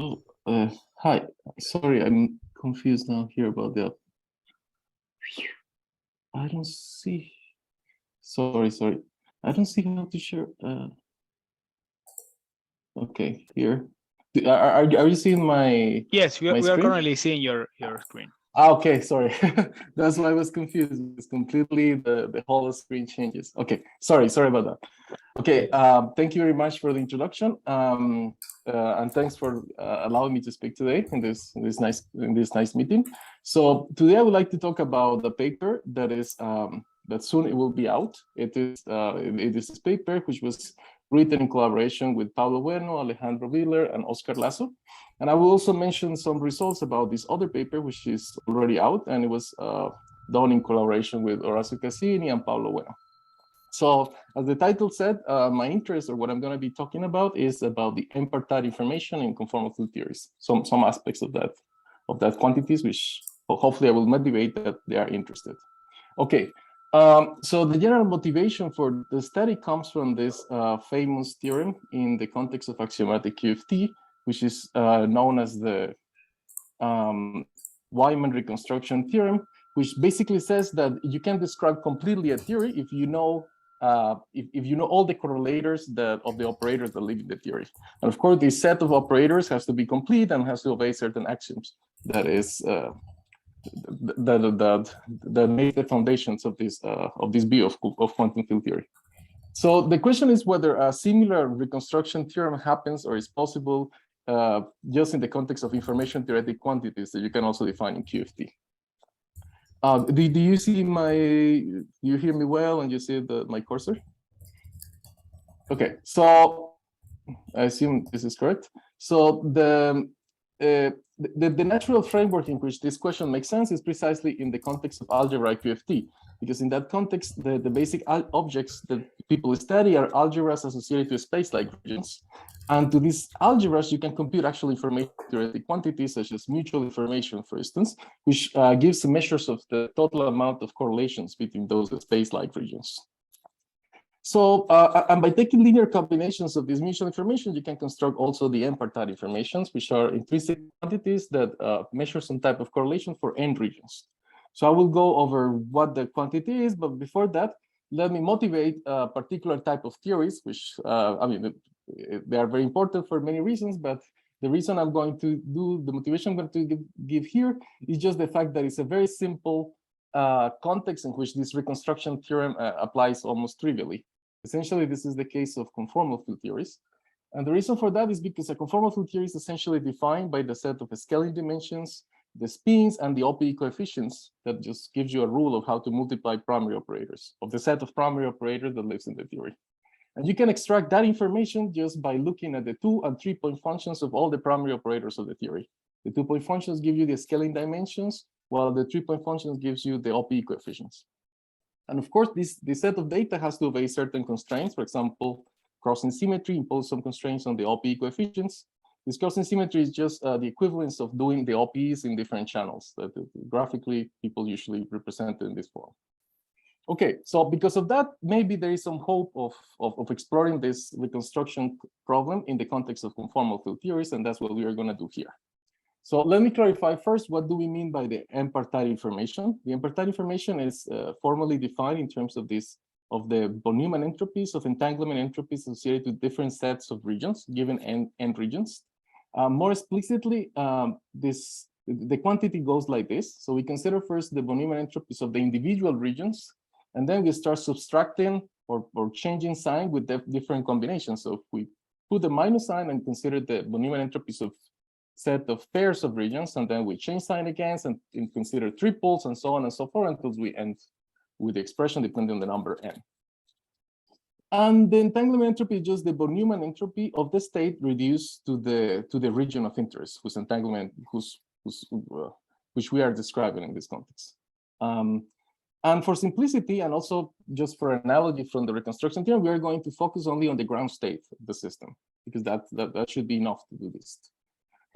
Oh, hi. Sorry, I'm confused now here about the. I don't see. Sorry. I don't see how to share. Okay, here. Are you seeing my? Yes, we my are screen? currently seeing your screen. Okay, sorry. That's why I was confused. It's completely the whole screen changes. Okay, sorry about that. Okay, thank you very much for the introduction, and thanks for allowing me to speak today in this nice meeting. So today I would like to talk about the paper that is that soon it will be out. It is this paper which was written in collaboration with Pablo Bueno, Alejandro Willer, and Oscar Lasso. And I will also mention some results about this other paper, which is already out, and it was done in collaboration with Horacio Cassini and Pablo Bueno. So as the title said, my interest, or what I'm going to be talking about, is about the N-partite information in conformal field theories. Some aspects of that quantities, which hopefully I will motivate that they are interested. Okay. So the general motivation for the study comes from this famous theorem in the context of axiomatic QFT, which is known as the Wyman reconstruction theorem, which basically says that you can describe completely a theory if you know if you know all the correlators of the operators that live in the theory. And of course, this set of operators has to be complete and has to obey certain axioms. That is that make the foundations of this view of quantum field theory. So the question is whether a similar reconstruction theorem happens or is possible just in the context of information theoretic quantities that you can also define in QFT. Do you see do you hear me well and you see my cursor? Okay, so I assume this is correct. So the natural framework in which this question makes sense is precisely in the context of algebraic QFT, because in that context, the basic objects that people study are algebras associated to space-like regions. And to these algebras, you can compute actual information theoretic quantities, such as mutual information, for instance, which gives measures of the total amount of correlations between those space-like regions. So, and by taking linear combinations of this mutual information, you can construct also the N-partite informations, which are intrinsic quantities that measure some type of correlation for N regions. So I will go over what the quantity is, but before that, let me motivate a particular type of theories, which, I mean, they are very important for many reasons, but the reason I'm going to do, the motivation I'm going to give here is just the fact that it's a very simple context in which this reconstruction theorem applies almost trivially. Essentially, this is the case of conformal field theories. And the reason for that is because a conformal field theory is essentially defined by the set of scaling dimensions, the spins, and the OPE coefficients that just gives you a rule of how to multiply primary operators, of the set of primary operators that lives in the theory. And you can extract that information just by looking at the 2- and 3-point functions of all the primary operators of the theory. The 2-point functions give you the scaling dimensions, while the 3-point functions gives you the OPE coefficients. And of course, this set of data has to obey certain constraints. For example, crossing symmetry imposes some constraints on the OPE coefficients. This crossing symmetry is just the equivalence of doing the OPEs in different channels that graphically people usually represent in this form. Okay, so because of that, maybe there is some hope of exploring this reconstruction problem in the context of conformal field theories, and that's what we are going to do here. So let me clarify first, what do we mean by the N-partite information? The N-partite information is formally defined in terms of the von Neumann entropies of entanglement entropies associated with different sets of regions, given n regions. More explicitly, the quantity goes like this. So we consider first the von Neumann entropies of the individual regions, and then we start subtracting or changing sign with the different combinations. So if we put the minus sign and consider the von Neumann entropies of set of pairs of regions, and then we change sign again and consider triples and so on and so forth until we end with the expression depending on the number n. And the entanglement entropy is just the von Neumann entropy of the state reduced to the region of interest, whose entanglement, which we are describing in this context. And for simplicity, and also just for analogy from the reconstruction theorem, we are going to focus only on the ground state of the system, because that should be enough to do this.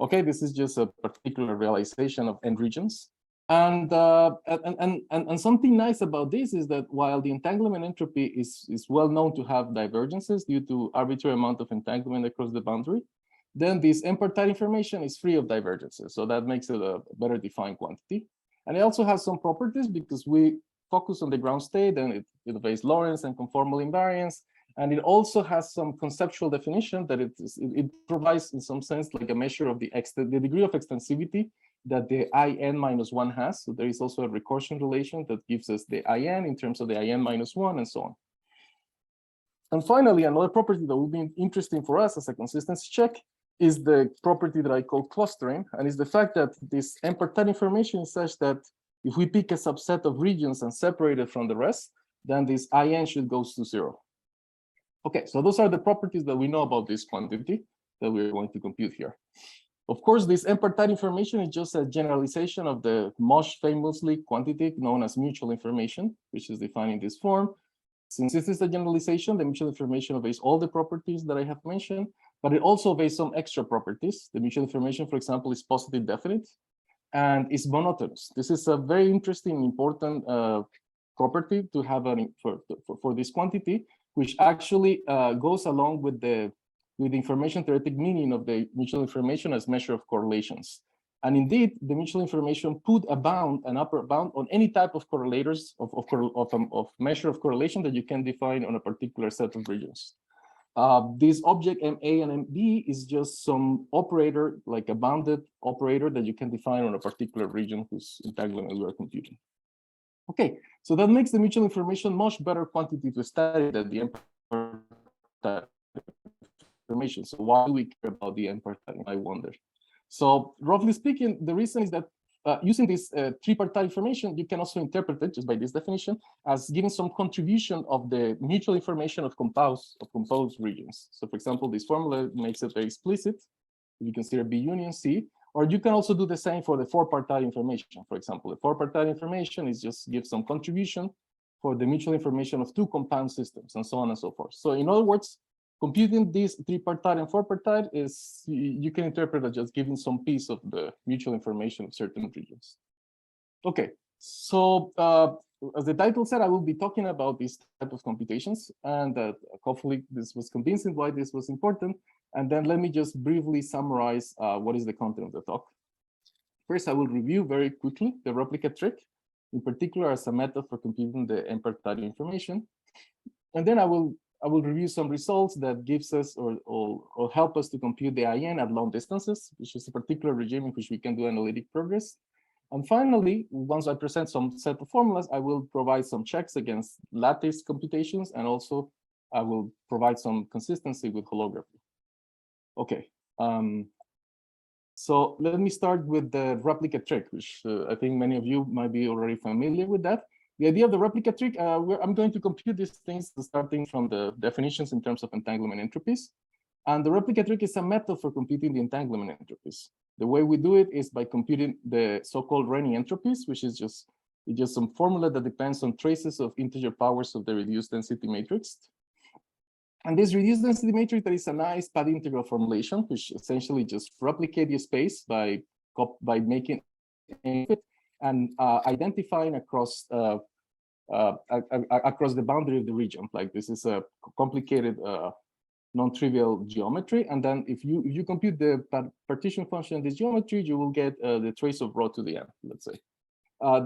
Okay, this is just a particular realization of n regions. And something nice about this is that while the entanglement entropy is well known to have divergences due to arbitrary amount of entanglement across the boundary, then this N-partite information is free of divergences. So that makes it a better defined quantity. And it also has some properties because we focus on the ground state and it obeys Lorentz and conformal invariance. And it also has some conceptual definition that it provides in some sense like a measure of the degree of extensivity that the IN-1 has. So there is also a recursion relation that gives us the IN in terms of the IN-1 and so on. And finally, another property that will be interesting for us as a consistency check is the property that I call clustering, and is the fact that this N-partite information is such that if we pick a subset of regions and separate it from the rest, then this IN should go to 0. Okay, so those are the properties that we know about this quantity that we're going to compute here. Of course, this N-partite information is just a generalization of the most famously quantity known as mutual information, which is defined in this form. Since this is a generalization, the mutual information obeys all the properties that I have mentioned, but it also obeys some extra properties. The mutual information, for example, is positive definite and is monotonous. This is a very interesting, important property to have for this quantity, which actually goes along with the information theoretic meaning of the mutual information as measure of correlations. And indeed, the mutual information put a bound, an upper bound, on any type of correlators of measure of correlation that you can define on a particular set of regions. This object MA and MB is just some operator, like a bounded operator that you can define on a particular region whose entanglement we are computing. Okay, so that makes the mutual information much better quantity to study than the N-partite information. So why do we care about the N-partite, I wonder? So roughly speaking, the reason is that using this tripartite information, you can also interpret it, just by this definition, as giving some contribution of the mutual information of composed regions. So for example, this formula makes it very explicit. You consider B union C, or you can also do the same for the four-partite information. For example, the four-partite information is just give some contribution for the mutual information of two compound systems, and so on and so forth. So in other words, computing this tripartite and four-partite is, you can interpret as just giving some piece of the mutual information of certain regions. Okay, so as the title said, I will be talking about this type of computations, and hopefully this was convincing why this was important. And then let me just briefly summarize what is the content of the talk. First, I will review very quickly the replica trick, in particular as a method for computing the N-partite information. And then I will review some results that gives us or help us to compute the IN at long distances, which is a particular regime in which we can do analytic progress. And finally, once I present some set of formulas, I will provide some checks against lattice computations, and also I will provide some consistency with holography. Okay, so let me start with the replica trick, which I think many of you might be already familiar with that. The idea of the replica trick, I'm going to compute these things starting from the definitions in terms of entanglement entropies. And the replica trick is a method for computing the entanglement entropies. The way we do it is by computing the so-called Renyi entropies, which is just some formula that depends on traces of integer powers of the reduced density matrix. And this reduced density matrix, there is a nice pad integral formulation, which essentially just replicate the space by making it and identifying across the boundary of the region. Like this is a complicated non-trivial geometry. And then if you compute the partition function in this geometry, you will get the trace of rho to the n, let's say.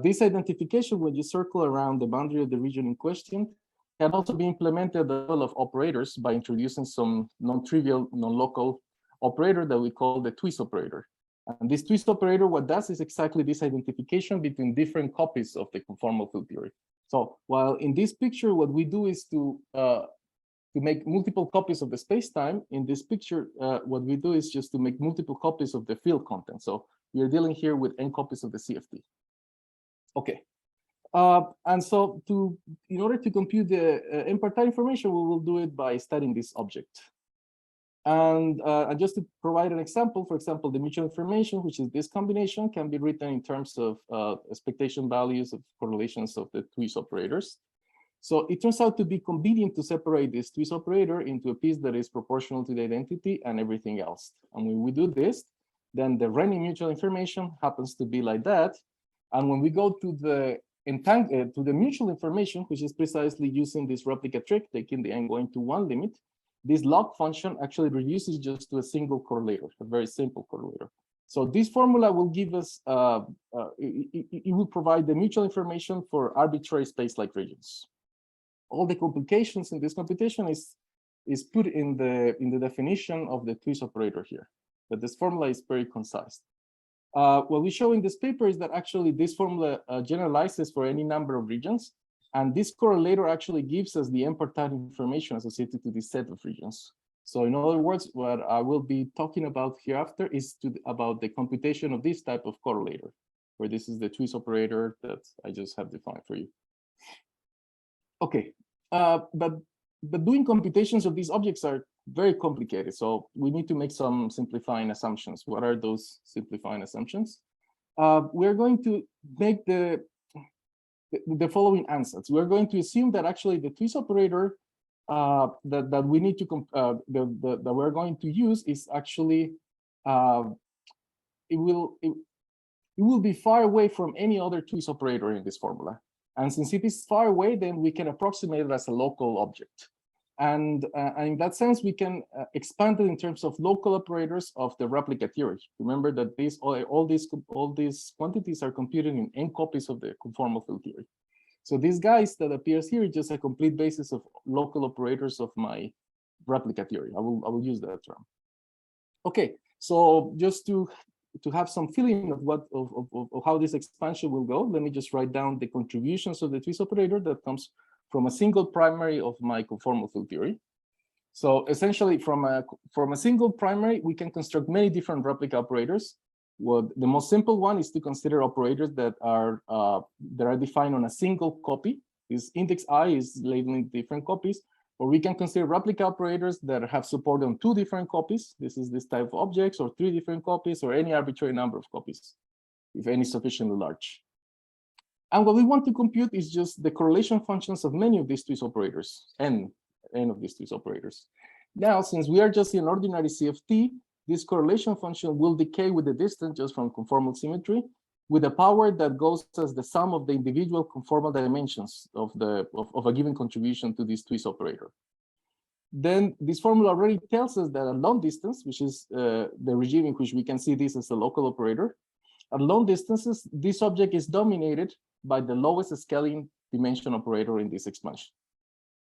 This identification, when you circle around the boundary of the region in question, can also be implemented at the level of operators by introducing some non-trivial, non-local operator that we call the twist operator. And this twist operator, what does is exactly this identification between different copies of the conformal field theory. So while in this picture, what we do is to make multiple copies of the space-time, in this picture, what we do is just to make multiple copies of the field content. So we are dealing here with n copies of the CFT. Okay. And so in order to compute the N-partite information, we will do it by studying this object. And just to provide an example, for example, the mutual information, which is this combination, can be written in terms of expectation values of correlations of the twist operators. So it turns out to be convenient to separate this twist operator into a piece that is proportional to the identity and everything else. And when we do this, then the Renyi mutual information happens to be like that. And when we go to the mutual information, which is precisely using this replica trick, taking the n going to one limit, this log function actually reduces just to a single correlator, a very simple correlator. So this formula will give us, it will provide the mutual information for arbitrary space-like regions. All the complications in this computation is put in the definition of the twist operator here. But this formula is very concise. What we show in this paper is that actually this formula generalizes for any number of regions, and this correlator actually gives us the N-partite information associated to this set of regions. So in other words, what I will be talking about hereafter is about the computation of this type of correlator, where this is the twist operator that I just have defined for you. Okay, but doing computations of these objects are very complicated, so we need to make some simplifying assumptions. What are those simplifying assumptions? We're going to make the following ansatz. We're going to assume that actually the twist operator that we need to that we're going to use is actually it will be far away from any other twist operator in this formula. And since it is far away, then we can approximate it as a local object. And in that sense, we can expand it in terms of local operators of the replica theory. Remember that all these quantities are computed in n copies of the conformal field theory. So these guys that appears here is just a complete basis of local operators of my replica theory. I will use that term. Okay, so just to have some feeling of how this expansion will go, let me just write down the contributions of the twist operator that comes from a single primary of my conformal field theory. So essentially, from a single primary, we can construct many different replica operators. Well, the most simple one is to consider operators that are defined on a single copy. This index I is labeling different copies. Or we can consider replica operators that have support on 2 different copies. This is this type of objects, or 3 different copies, or any arbitrary number of copies, if any sufficiently large. And what we want to compute is just the correlation functions of many of these twist operators, n of these twist operators. Now, since we are just in ordinary CFT, this correlation function will decay with the distance just from conformal symmetry, with a power that goes as the sum of the individual conformal dimensions of a given contribution to this twist operator. Then this formula already tells us that at long distance, which is the regime in which we can see this as a local operator, at long distances, this object is dominated by the lowest scaling dimension operator in this expansion.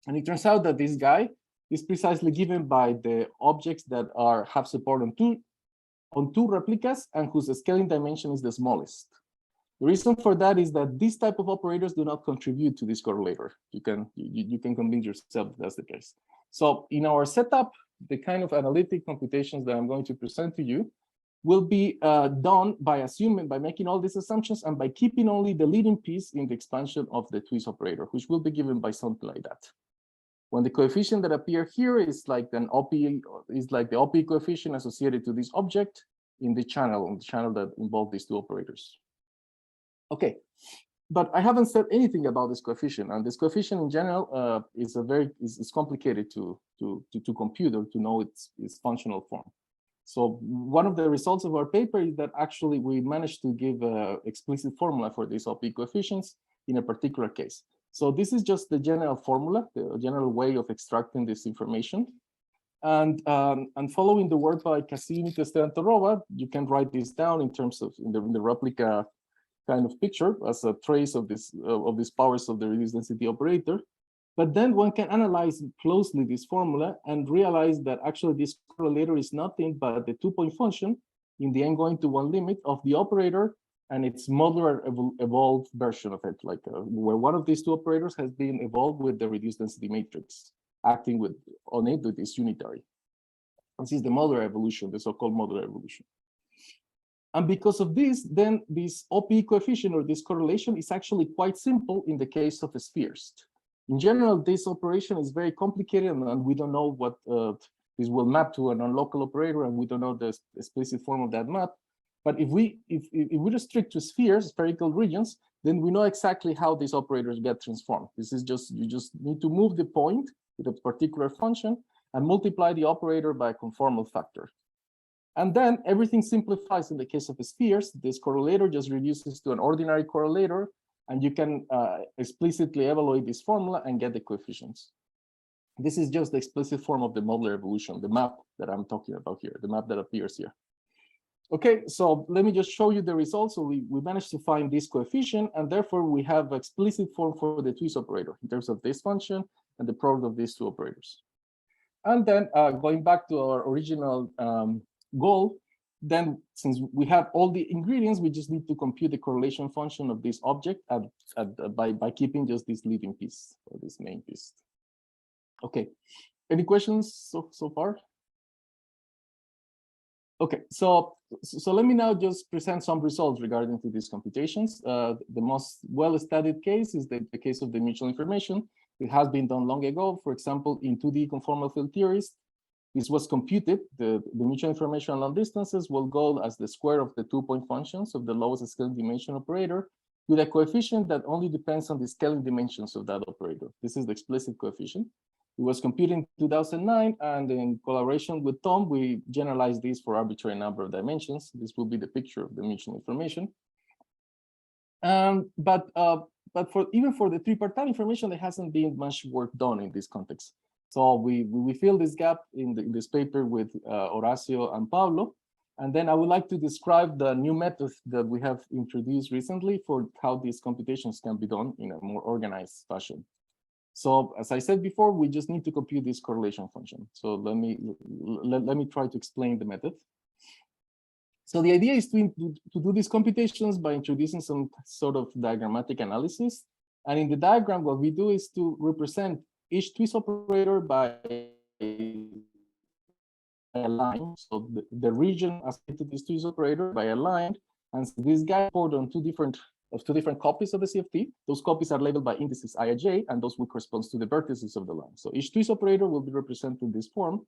And it turns out that this guy is precisely given by the objects that have support on two replicas and whose scaling dimension is the smallest. The reason for that is that these type of operators do not contribute to this correlator. You can convince yourself that that's the case. So in our setup, the kind of analytic computations that I'm going to present to you will be done by making all these assumptions and by keeping only the leading piece in the expansion of the twist operator, which will be given by something like that. When the coefficient that appear here is like the OP coefficient associated to this object in the channel, that involve these 2 operators. Okay, but I haven't said anything about this coefficient, and this coefficient in general is complicated to compute or to know its functional form. So one of the results of our paper is that actually we managed to give an explicit formula for these OP coefficients in a particular case. So this is just the general formula, the general way of extracting this information. And following the work by Cassini, Tester, and Torrova, you can write this down in terms of in the replica kind of picture as a trace of these powers of the reduced density operator. But then one can analyze closely this formula and realize that actually this correlator is nothing but the 2-point function in the n going to 1 limit of the operator and its modular evolved version of it, like where one of these 2 operators has been evolved with the reduced density matrix, acting on it with this unitary. This is the modular evolution, the so-called modular evolution. And because of this, then this OP coefficient or this correlation is actually quite simple in the case of spheres. In general, this operation is very complicated, and we don't know what this will map to a non-local operator, and we don't know the explicit form of that map. But if we restrict to spheres, spherical regions, then we know exactly how these operators get transformed. This is you just need to move the point with a particular function and multiply the operator by a conformal factor. And then everything simplifies in the case of spheres. This correlator just reduces to an ordinary correlator, and you can explicitly evaluate this formula and get the coefficients. This is just the explicit form of the modular evolution, the map that I'm talking about here, the map that appears here. Okay, so let me just show you the results. So we managed to find this coefficient, and therefore we have an explicit form for the twist operator in terms of this function and the product of these two operators. And then going back to our original goal, then since we have all the ingredients, we just need to compute the correlation function of this object by keeping just this leading piece or this main piece. Okay, any questions so far? Okay, so let me now just present some results regarding to these computations. The most well-studied case is the case of the mutual information. It has been done long ago. For example, in 2D conformal field theories, this was computed. The mutual information long distances will go as the square of the 2-point functions of the lowest scaling dimension operator with a coefficient that only depends on the scaling dimensions of that operator. This is the explicit coefficient. It was computed in 2009, and in collaboration with Tom, we generalized this for arbitrary number of dimensions. This will be the picture of the mutual information. But even for the tripartite information, there hasn't been much work done in this context. So we fill this gap in this paper with Horacio and Pablo. And then I would like to describe the new method that we have introduced recently for how these computations can be done in a more organized fashion. So as I said before, we just need to compute this correlation function. So let me try to explain the method. So the idea is to do these computations by introducing some sort of diagrammatic analysis. And in the diagram, what we do is to represent each twist operator by a line. So the region associated to this twist operator by a line. And so this guy poured on two different copies of the CFT. Those copies are labeled by indices Ij, and those will correspond to the vertices of the line. So each twist operator will be represented in this form.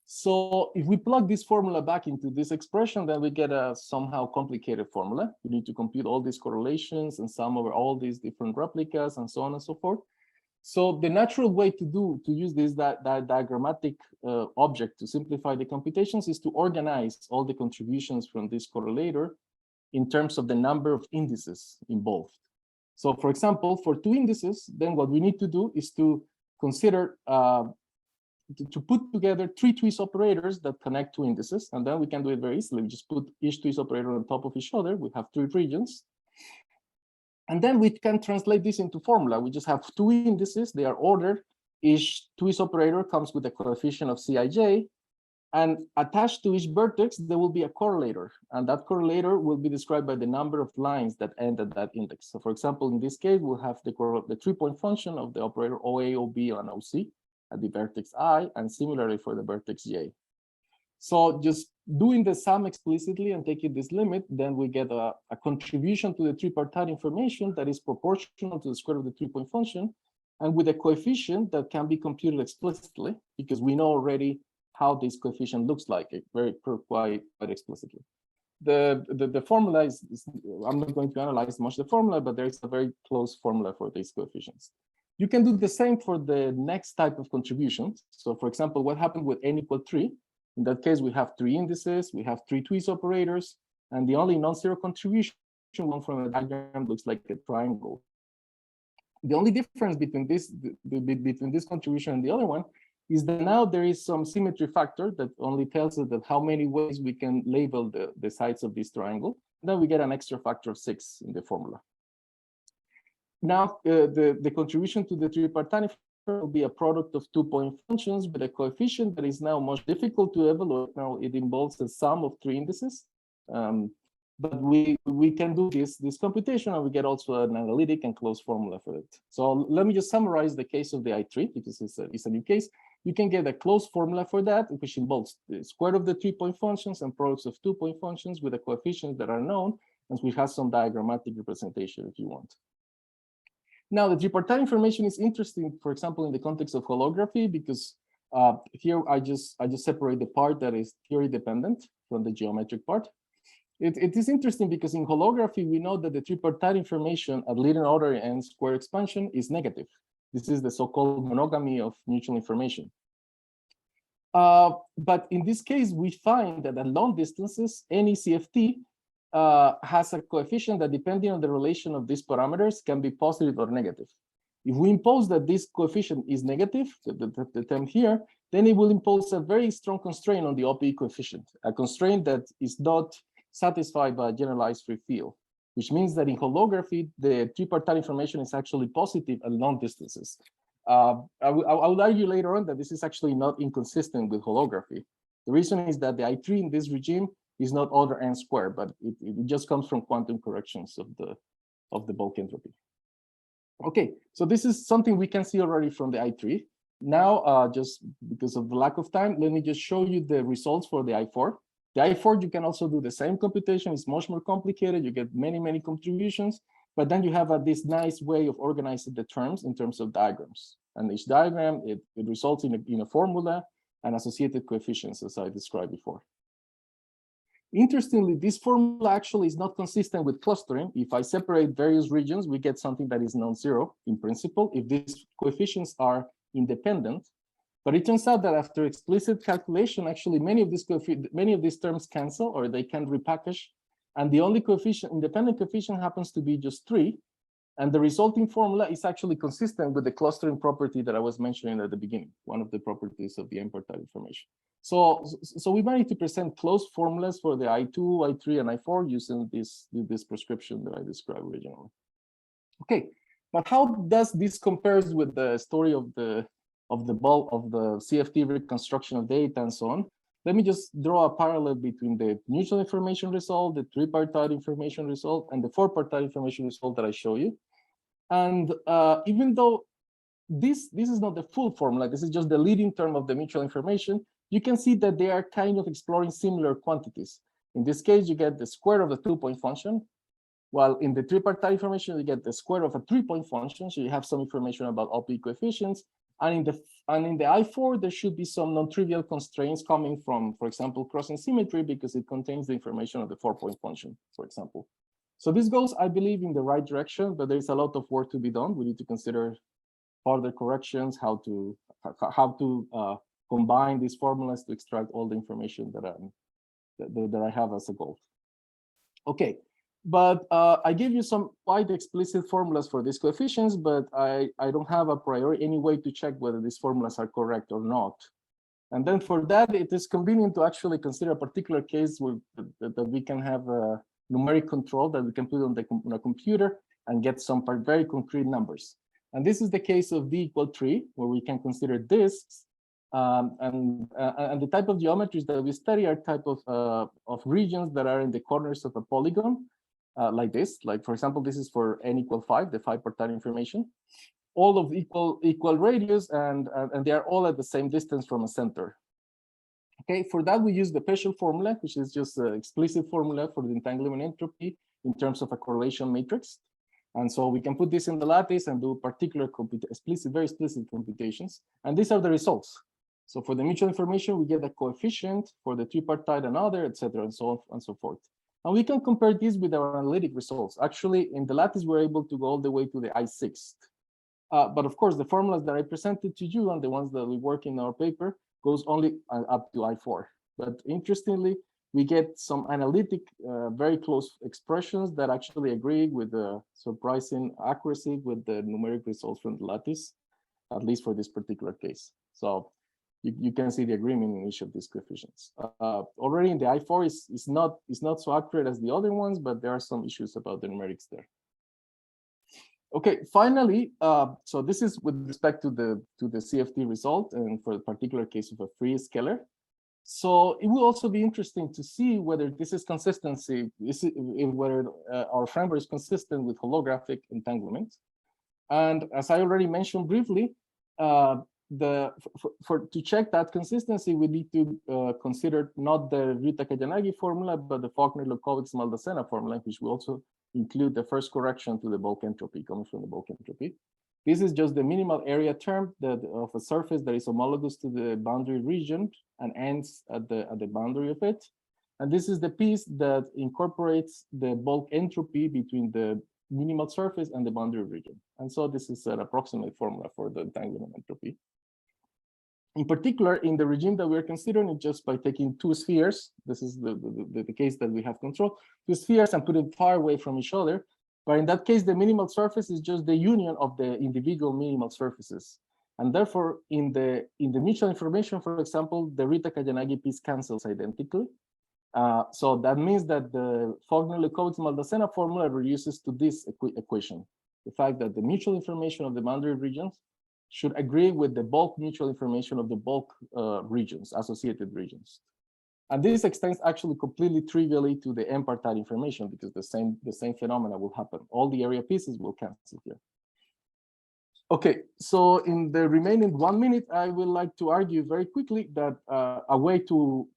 So if we plug this formula back into this expression, then we get a somehow complicated formula. We need to compute all these correlations and sum over all these different replicas and so on and so forth. So the natural way to use this diagrammatic object to simplify the computations is to organize all the contributions from this correlator in terms of the number of indices involved. So for example, for two indices, then what we need to do is to consider to put together three twist operators that connect two indices, and then we can do it very easily. We just put each twist operator on top of each other. We have three regions. And then we can translate this into formula. We just have two indices, they are ordered. Each twist operator comes with a coefficient of Cij, and attached to each vertex, there will be a correlator, and that correlator will be described by the number of lines that end at that index. So for example, in this case, we'll have the 3-point function of the operator OA, OB, and OC at the vertex I, and similarly for the vertex J. So just doing the sum explicitly and taking this limit, then we get a contribution to the tripartite information that is proportional to the square of the 3-point function, and with a coefficient that can be computed explicitly, because we know already how this coefficient looks like, quite explicitly. The formula is, I'm not going to analyze much the formula, but there is a very close formula for these coefficients. You can do the same for the next type of contributions. So for example, what happened with n equal 3? In that case, we have three indices, we have three twist operators, and the only non-zero contribution one from the diagram looks like a triangle. The only difference between this contribution and the other one is that now there is some symmetry factor that only tells us that how many ways we can label the sides of this triangle. Then we get an extra factor of 6 in the formula. Now, the contribution to the tripartite will be a product of 2-point functions with a coefficient that is now much difficult to evaluate. Now it involves the sum of three indices. But we can do this computation, and we get also an analytic and closed formula for it. So let me just summarize the case of the I3, because it's a new case. You can get a closed formula for that, which involves the square of the 3-point functions and products of 2-point functions with the coefficients that are known, and we have some diagrammatic representation if you want. Now, the tripartite information is interesting, for example, in the context of holography, because here I just separate the part that is theory dependent from the geometric part. It is interesting because in holography, we know that the tripartite information at leading order and square expansion is negative. This is the so-called monogamy of mutual information. But in this case, we find that at long distances, any CFT has a coefficient that, depending on the relation of these parameters, can be positive or negative. If we impose that this coefficient is negative, the term here, then it will impose a very strong constraint on the OPE coefficient, a constraint that is not satisfied by a generalized free field, which means that in holography, the tripartite information is actually positive at long distances. I would argue later on that this is actually not inconsistent with holography. The reason is that the I3 in this regime is not order n squared, but it just comes from quantum corrections of the bulk entropy. Okay, so this is something we can see already from the I3. Now, just because of the lack of time, let me just show you the results for the I4. The I4, you can also do the same computation. It's much more complicated. You get many, many contributions, but then you have this nice way of organizing the terms in terms of diagrams. And each diagram, it results in a formula and associated coefficients, as I described before. Interestingly, this formula actually is not consistent with clustering. If I separate various regions, we get something that is non-zero in principle, if these coefficients are independent. But it turns out that after explicit calculation, actually many of these terms cancel, or they can repackage, and the only independent coefficient happens to be just 3. And the resulting formula is actually consistent with the clustering property that I was mentioning at the beginning, one of the properties of the N-partite information. So we managed to present closed formulas for the I2, I3, and I4 using this prescription that I described originally. Okay, but how does this compares with the story of the CFT reconstruction of data and so on? Let me just draw a parallel between the mutual information result, the tripartite information result, and the four-partite information result that I show you. And even though this is not the full formula, this is just the leading term of the mutual information, you can see that they are kind of exploring similar quantities. In this case, you get the square of the 2-point function, while in the tripartite information, you get the square of a 3-point function. So you have some information about OP coefficients. And in the I4, there should be some non-trivial constraints coming from, for example, crossing symmetry, because it contains the information of the 4-point function, for example. So this goes, I believe, in the right direction, but there's a lot of work to be done. We need to consider further corrections, how to combine these formulas to extract all the information that I have as a goal. Okay, but I gave you some quite explicit formulas for these coefficients, but I don't have a priori any way to check whether these formulas are correct or not. And then for that, it is convenient to actually consider a particular case that we can have a numeric control that we can put on a computer and get some very concrete numbers. And this is the case of d = 3, where we can consider disks. And the type of geometries that we study are type of regions that are in the corners of a polygon, like this. Like, for example, this is for n = 5, the 5-partite information. All of equal radius, and they are all at the same distance from a center. Okay, for that we use the Peschel formula, which is just an explicit formula for the entanglement entropy in terms of a correlation matrix. And so we can put this in the lattice and do particular very explicit computations. And these are the results. So for the mutual information, we get a coefficient, for the tripartite another, etc., and so on and so forth. And we can compare this with our analytic results. Actually, in the lattice, we're able to go all the way to the I6th. But of course, the formulas that I presented to you and the ones that we work in our paper goes only up to I4. But interestingly, we get some analytic, very close expressions that actually agree with the surprising accuracy with the numeric results from the lattice, at least for this particular case. So you can see the agreement in each of these coefficients. Already in the I4 is not so accurate as the other ones, but there are some issues about the numerics there. Okay, finally, so this is with respect to the CFT result, and for the particular case of a free scalar. So it will also be interesting to see whether this is consistency, whether our framework is consistent with holographic entanglement. And as I already mentioned briefly, to check that consistency, we need to consider not the Rita-Kayanagi formula, but the Faulkner-Lefkowitz-Maldacena formula, which will also include the first correction to the bulk entropy coming from the bulk entropy. This is just the minimal area term of a surface that is homologous to the boundary region and ends at the boundary of it. And this is the piece that incorporates the bulk entropy between the minimal surface and the boundary region. And so this is an approximate formula for the entanglement entropy. In particular, in the regime that we're considering, it just by taking two spheres, this is the case that we have control, two spheres and put it far away from each other. But in that case, the minimal surface is just the union of the individual minimal surfaces. And therefore, in the mutual information, for example, the Rita-Kayanagi piece cancels identically. So that means that the Faulkner-Leucovitz-Maldacena formula reduces to this equation: the fact that the mutual information of the boundary regions should agree with the bulk mutual information of the bulk regions, associated regions. And this extends actually completely trivially to the N-partite information, because the same phenomena will happen. All the area pieces will cancel here. Okay, so in the remaining 1 minute, I would like to argue very quickly that a way to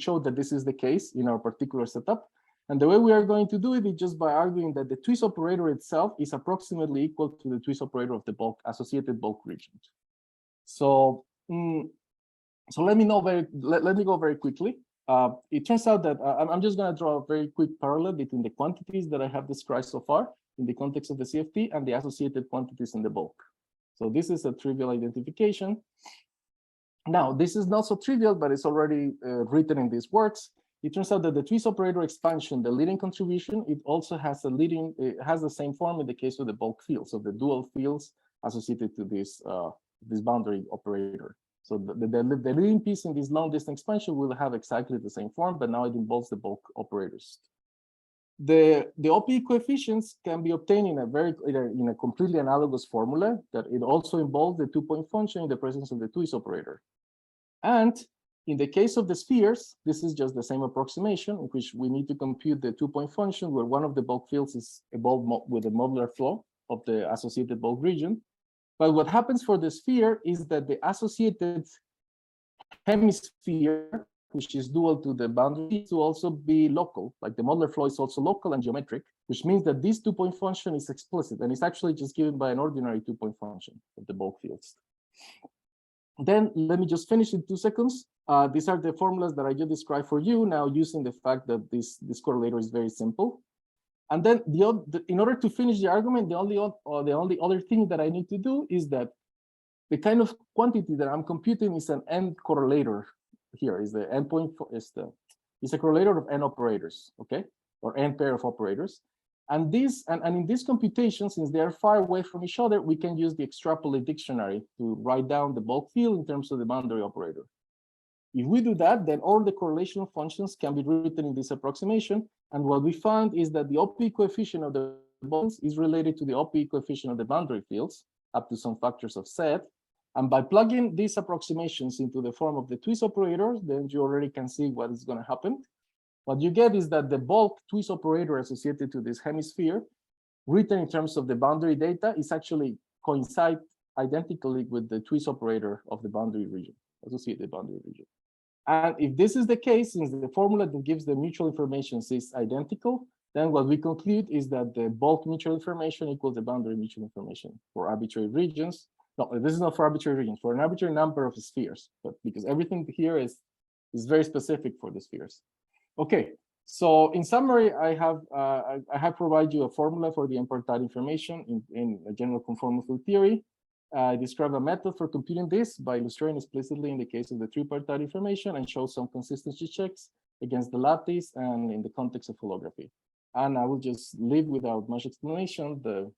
show that this is the case in our particular setup. And the way we are going to do it is just by arguing that the twist operator itself is approximately equal to the twist operator of the bulk associated bulk region. So, so let me go very quickly. It turns out that I'm just going to draw a very quick parallel between the quantities that I have described so far in the context of the CFT and the associated quantities in the bulk. So this is a trivial identification. Now, this is not so trivial, but it's already written in these works. It turns out that the twist operator expansion, the leading contribution, it also has it has the same form in the case of the bulk fields, of the dual fields associated to this this boundary operator. So the leading piece in this long distance expansion will have exactly the same form, but now it involves the bulk operators. The OPE coefficients can be obtained in a completely analogous formula that it also involves the 2-point function in the presence of the twist operator. And in the case of the spheres, this is just the same approximation in which we need to compute the 2-point function where one of the bulk fields is evolved with the modular flow of the associated bulk region. But what happens for the sphere is that the associated hemisphere, which is dual to the boundary, needs to also be local. Like the modular flow is also local and geometric, which means that this 2-point function is explicit, and it's actually just given by an ordinary 2-point function of the bulk fields. Then let me just finish in 2 seconds. These are the formulas that I just described for you, now using the fact that this correlator is very simple. And then in order to finish the argument, the only other thing that I need to do is that the kind of quantity that I'm computing is an N correlator. Here is the endpoint is a correlator of N operators, okay, or N pair of operators. And in this computation, since they are far away from each other, we can use the extrapolate dictionary to write down the bulk field in terms of the boundary operator. If we do that, then all the correlation functions can be written in this approximation. And what we find is that the OPE coefficient of the bonds is related to the OPE coefficient of the boundary fields up to some factors of Sept. And by plugging these approximations into the form of the twist operators, then you already can see what is going to happen. What you get is that the bulk twist operator associated to this hemisphere, written in terms of the boundary data, is actually coincide identically with the twist operator of the boundary region, associated boundary region. And if this is the case, since the formula that gives the mutual information is identical, then what we conclude is that the bulk mutual information equals the boundary mutual information for arbitrary regions. No, this is not for arbitrary regions, for an arbitrary number of spheres, but because everything here is very specific for the spheres. Okay, so in summary, I have provided you a formula for the N-partite information in a general conformal field theory. I describe a method for computing this by illustrating explicitly in the case of the tripartite information and show some consistency checks against the lattice and in the context of holography. And I will just leave without much explanation the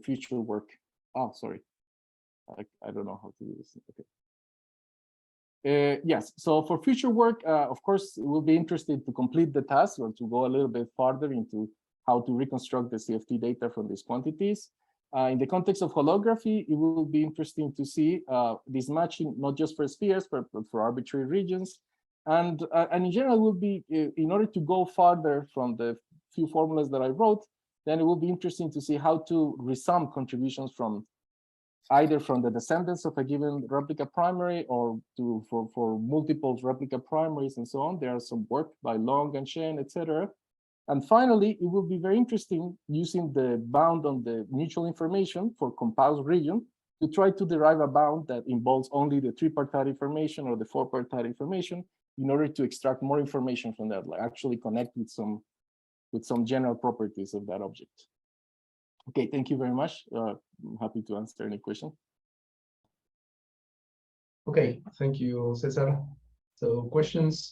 future work. Oh, sorry. I don't know how to do this. Okay. Yes, so for future work, of course, we'll be interested to complete the task or to go a little bit farther into how to reconstruct the CFT data from these quantities. In the context of holography, it will be interesting to see this matching, not just for spheres, but for arbitrary regions. And in general, will be, in order to go farther from the few formulas that I wrote, then it will be interesting to see how to resum contributions from either from the descendants of a given replica primary or for multiple replica primaries and so on. There are some work by Long and Shen, etc. And finally, it will be very interesting using the bound on the mutual information for composed region to try to derive a bound that involves only the tripartite information or the four-partite information in order to extract more information from that, like actually connect with some general properties of that object. Okay, thank you very much. I'm happy to answer any question. Okay, thank you, Cesar. So questions?